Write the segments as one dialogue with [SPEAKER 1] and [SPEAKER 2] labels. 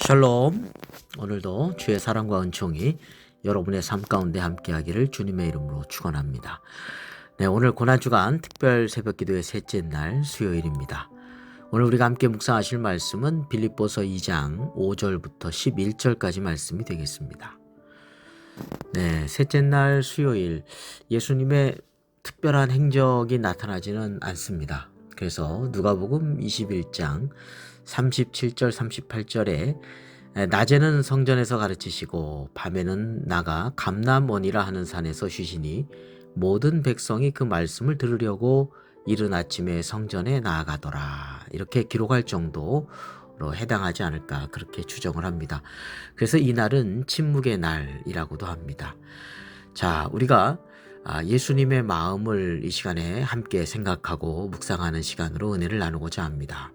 [SPEAKER 1] 샬롬. 오늘도 주의 사랑과 은총이 여러분의 삶 가운데 함께하기를 주님의 이름으로 축원합니다. 네, 오늘 고난주간 특별 새벽기도의 셋째 날 수요일입니다. 오늘 우리가 함께 묵상하실 말씀은 빌립보서 2장 5절부터 11절까지 말씀이 되겠습니다. 네, 셋째 날 수요일 예수님의 특별한 행적이 나타나지는 않습니다. 그래서 누가복음 21장 37절 38절에 낮에는 성전에서 가르치시고 밤에는 나가 감람원이라 하는 산에서 쉬시니 모든 백성이 그 말씀을 들으려고 이른 아침에 성전에 나아가더라. 이렇게 기록할 정도로 해당하지 않을까 그렇게 추정을 합니다. 그래서 이날은 침묵의 날이라고도 합니다. 자, 우리가 예수님의 마음을 이 시간에 함께 생각하고 묵상하는 시간으로 은혜를 나누고자 합니다.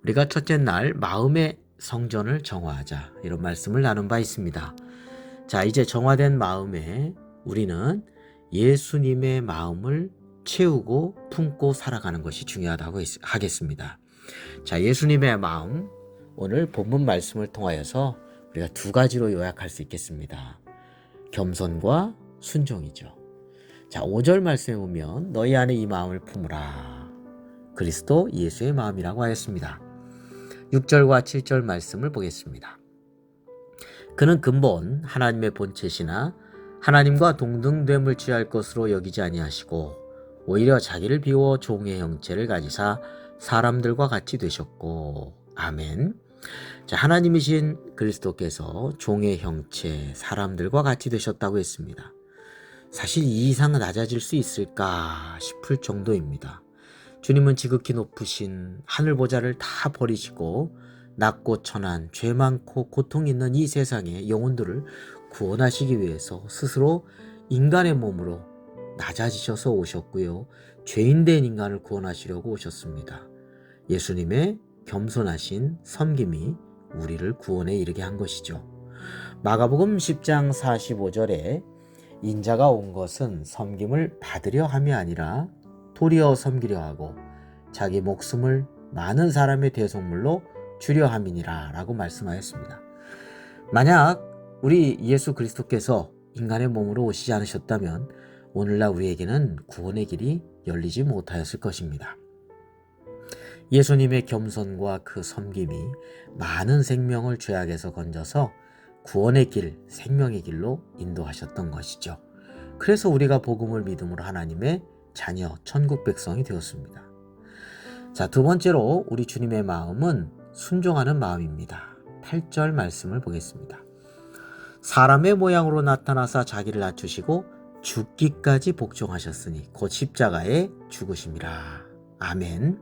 [SPEAKER 1] 우리가 첫째 날 마음의 성전을 정화하자 이런 말씀을 나눈 바 있습니다. 자, 이제 정화된 마음에 우리는 예수님의 마음을 채우고 품고 살아가는 것이 중요하다고 하겠습니다. 자, 예수님의 마음, 오늘 본문 말씀을 통하여서 우리가 두 가지로 요약할 수 있겠습니다. 겸손과 순종이죠. 자, 5절 말씀에 보면 너희 안에 이 마음을 품으라. 그리스도 예수의 마음이라고 하였습니다. 6절과 7절 말씀을 보겠습니다. 그는 근본 하나님의 본체시나 하나님과 동등됨을 취할 것으로 여기지 아니하시고 오히려 자기를 비워 종의 형체를 가지사 사람들과 같이 되셨고. 아멘. 자, 하나님이신 그리스도께서 종의 형체 사람들과 같이 되셨다고 했습니다. 사실 이 이상 낮아질 수 있을까 싶을 정도입니다. 주님은 지극히 높으신 하늘 보좌를 다 버리시고 낮고 천한 죄 많고 고통 있는 이 세상의 영혼들을 구원하시기 위해서 스스로 인간의 몸으로 낮아지셔서 오셨고요. 죄인된 인간을 구원하시려고 오셨습니다. 예수님의 겸손하신 섬김이 우리를 구원에 이르게 한 것이죠. 마가복음 10장 45절에 인자가 온 것은 섬김을 받으려 함이 아니라 도리어 섬기려 하고 자기 목숨을 많은 사람의 대속물로 주려 함이니라 라고 말씀하였습니다. 만약 우리 예수 그리스도께서 인간의 몸으로 오시지 않으셨다면 오늘날 우리에게는 구원의 길이 열리지 못하였을 것입니다. 예수님의 겸손과 그 섬김이 많은 생명을 죄악에서 건져서 구원의 길, 생명의 길로 인도하셨던 것이죠. 그래서 우리가 복음을 믿음으로 하나님의 자녀, 천국 백성이 되었습니다. 자, 두 번째로 우리 주님의 마음은 순종하는 마음입니다. 8절 말씀을 보겠습니다. 사람의 모양으로 나타나사 자기를 낮추시고 죽기까지 복종하셨으니 곧 십자가에 죽으심이라. 아멘.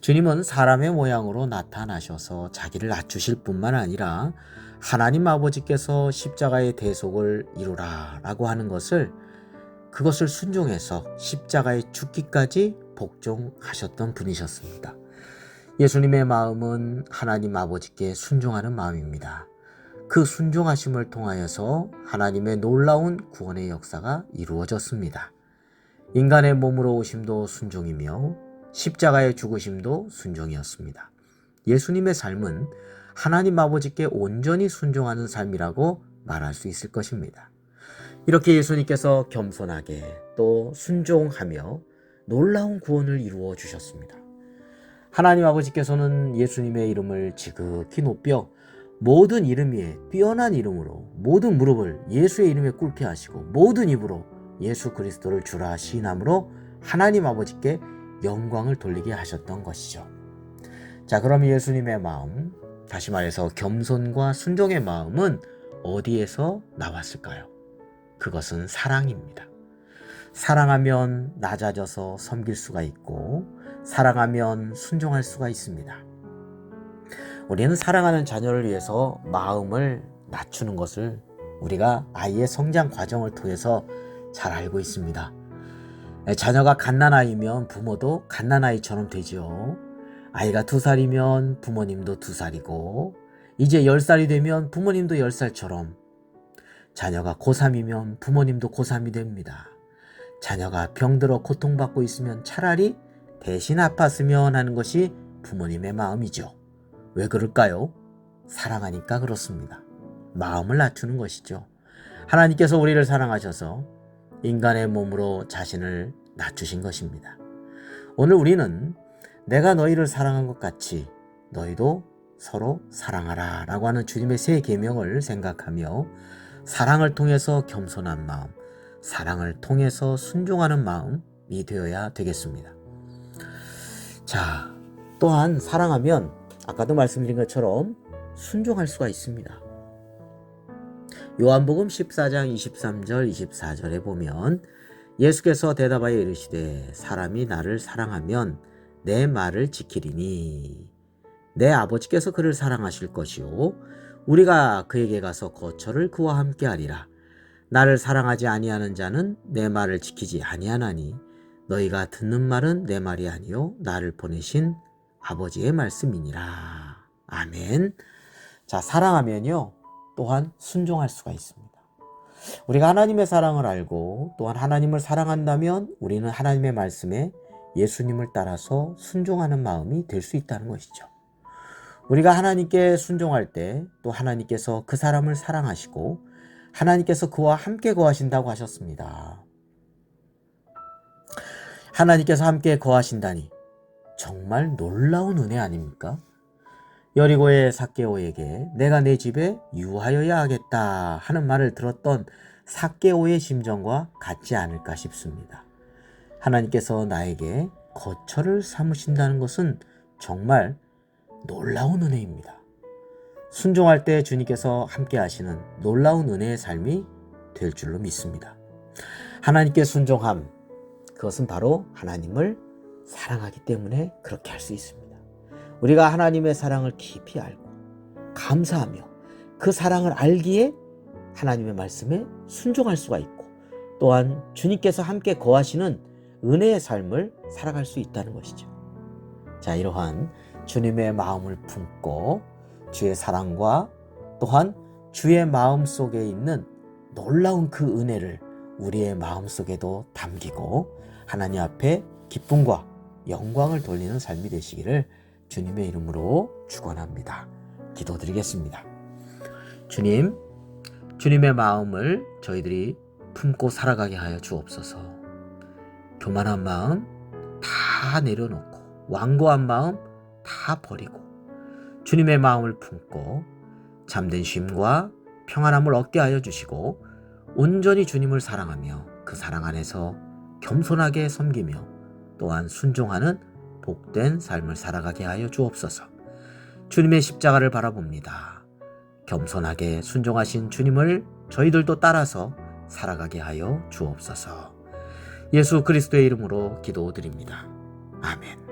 [SPEAKER 1] 주님은 사람의 모양으로 나타나셔서 자기를 낮추실 뿐만 아니라 하나님 아버지께서 십자가의 대속을 이루라 라고 하는 것을 그것을 순종해서 십자가에 죽기까지 복종하셨던 분이셨습니다. 예수님의 마음은 하나님 아버지께 순종하는 마음입니다. 그 순종하심을 통하여서 하나님의 놀라운 구원의 역사가 이루어졌습니다. 인간의 몸으로 오심도 순종이며 십자가의 죽으심도 순종이었습니다. 예수님의 삶은 하나님 아버지께 온전히 순종하는 삶이라고 말할 수 있을 것입니다. 이렇게 예수님께서 겸손하게 또 순종하며 놀라운 구원을 이루어 주셨습니다. 하나님 아버지께서는 예수님의 이름을 지극히 높여 모든 이름 위에 뛰어난 이름으로 모든 무릎을 예수의 이름에 꿇게 하시고 모든 입으로 예수 그리스도를 주라 시인함으로 하나님 아버지께 영광을 돌리게 하셨던 것이죠. 자, 그럼 예수님의 마음, 다시 말해서 겸손과 순종의 마음은 어디에서 나왔을까요? 그것은 사랑입니다. 사랑하면 낮아져서 섬길 수가 있고 사랑하면 순종할 수가 있습니다. 우리는 사랑하는 자녀를 위해서 마음을 낮추는 것을 우리가 아이의 성장 과정을 통해서 잘 알고 있습니다. 자녀가 갓난아이면 부모도 갓난아이처럼 되죠. 아이가 2살이면 부모님도 2살이고 이제 10살이 되면 부모님도 10살처럼 자녀가 고3이면 부모님도 고3이 됩니다. 자녀가 병들어 고통받고 있으면 차라리 대신 아팠으면 하는 것이 부모님의 마음이죠. 왜 그럴까요? 사랑하니까 그렇습니다. 마음을 낮추는 것이죠. 하나님께서 우리를 사랑하셔서 인간의 몸으로 자신을 낮추신 것입니다. 오늘 우리는 내가 너희를 사랑한 것 같이 너희도 서로 사랑하라 라고 하는 주님의 새 계명을 생각하며 사랑을 통해서 겸손한 마음, 사랑을 통해서 순종하는 마음이 되어야 되겠습니다. 자, 또한 사랑하면 아까도 말씀드린 것처럼 순종할 수가 있습니다. 요한복음 14장 23절 24절에 보면 예수께서 대답하여 이르시되 사람이 나를 사랑하면 내 말을 지키리니 내 아버지께서 그를 사랑하실 것이요 우리가 그에게 가서 거처를 그와 함께 하리라. 나를 사랑하지 아니하는 자는 내 말을 지키지 아니하나니 너희가 듣는 말은 내 말이 아니요 나를 보내신 아버지의 말씀이니라. 아멘. 자, 사랑하면요 또한 순종할 수가 있습니다. 우리가 하나님의 사랑을 알고 또한 하나님을 사랑한다면 우리는 하나님의 말씀에 예수님을 따라서 순종하는 마음이 될 수 있다는 것이죠. 우리가 하나님께 순종할 때 또 하나님께서 그 사람을 사랑하시고 하나님께서 그와 함께 거하신다고 하셨습니다. 하나님께서 함께 거하신다니 정말 놀라운 은혜 아닙니까? 여리고의 삭개오에게 내가 내 집에 유하여야 하겠다 하는 말을 들었던 삭개오의 심정과 같지 않을까 싶습니다. 하나님께서 나에게 거처를 삼으신다는 것은 정말 놀라운 은혜입니다. 순종할 때 주님께서 함께 하시는 놀라운 은혜의 삶이 될 줄로 믿습니다. 하나님께 순종함, 그것은 바로 하나님을 사랑하기 때문에 그렇게 할 수 있습니다. 우리가 하나님의 사랑을 깊이 알고 감사하며 그 사랑을 알기에 하나님의 말씀에 순종할 수가 있고 또한 주님께서 함께 거하시는 은혜의 삶을 살아갈 수 있다는 것이죠. 자, 이러한 주님의 마음을 품고 주의 사랑과 또한 주의 마음 속에 있는 놀라운 그 은혜를 우리의 마음 속에도 담기고 하나님 앞에 기쁨과 영광을 돌리는 삶이 되시기를 주님의 이름으로 축원합니다. 기도드리겠습니다. 주님, 주님의 마음을 저희들이 품고 살아가게 하여 주옵소서. 교만한 마음 다 내려놓고 완고한 마음 다 버리고 주님의 마음을 품고 잠든 쉼과 평안함을 얻게 하여 주시고 온전히 주님을 사랑하며 그 사랑 안에서 겸손하게 섬기며 또한 순종하는 복된 삶을 살아가게 하여 주옵소서. 주님의 십자가를 바라봅니다. 겸손하게 순종하신 주님을 저희들도 따라서 살아가게 하여 주옵소서. 예수 그리스도의 이름으로 기도드립니다. 아멘.